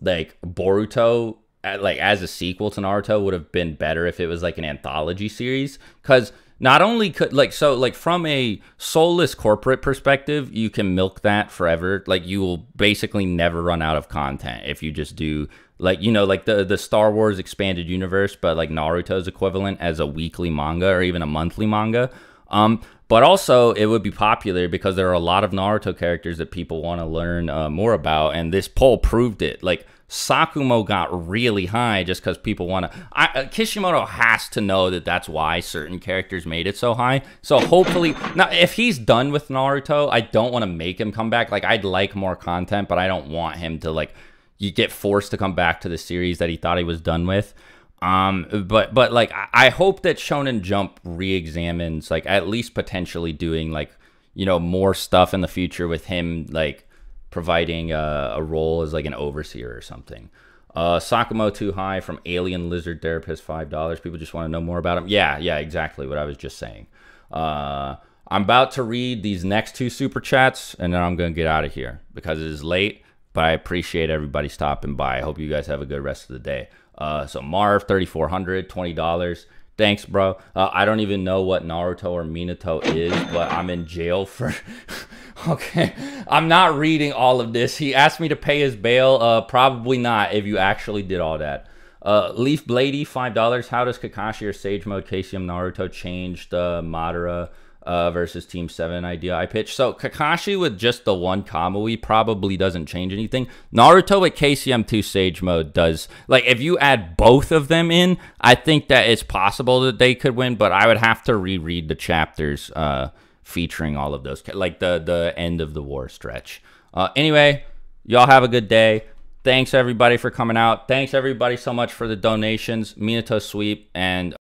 like, Boruto, like, as a sequel to Naruto would have been better if it was, like, an anthology series. Because not only could, like, so, like, from a soulless corporate perspective, you can milk that forever. Like, you will basically never run out of content if you just do, like, you know, like the Star Wars expanded universe, but like Naruto's equivalent as a weekly manga or even a monthly manga. But also it would be popular because there are a lot of Naruto characters that people want to learn more about. And this poll proved it. Like Sakumo got really high just because people want to. Kishimoto has to know that that's why certain characters made it so high. So hopefully, now if he's done with Naruto, I don't want to make him come back. Like I'd like more content, but I don't want him to like, you get forced to come back to the series that he thought he was done with. But like I hope that Shonen Jump re-examines like at least potentially doing like, you know, more stuff in the future with him like providing a role as like an overseer or something. Sakamo Too High from Alien Lizard Therapist, $5. People just want to know more about him. Yeah, exactly what I was just saying. I'm about to read these next 2 super chats, and then I'm going to get out of here because it is late, but I appreciate everybody stopping by. I hope you guys have a good rest of the day. So Marv, 3,400, $20. Thanks, bro. I don't even know what Naruto or Minato is, but I'm in jail for... Okay, I'm not reading all of this. He asked me to pay his bail. Probably not if you actually did all that. Leaf Blady, $5. How does Kakashi or Sage Mode KCM Naruto change the Madara versus Team 7 idea I pitched? So Kakashi with just the one Kamui probably doesn't change anything. Naruto with KCM2 Sage Mode does. Like, if you add both of them in, I think that it's possible that they could win, but I would have to reread the chapters featuring all of those, like the end of the war stretch. Anyway, y'all have a good day. Thanks everybody for coming out. Thanks everybody so much for the donations. Minato sweep, and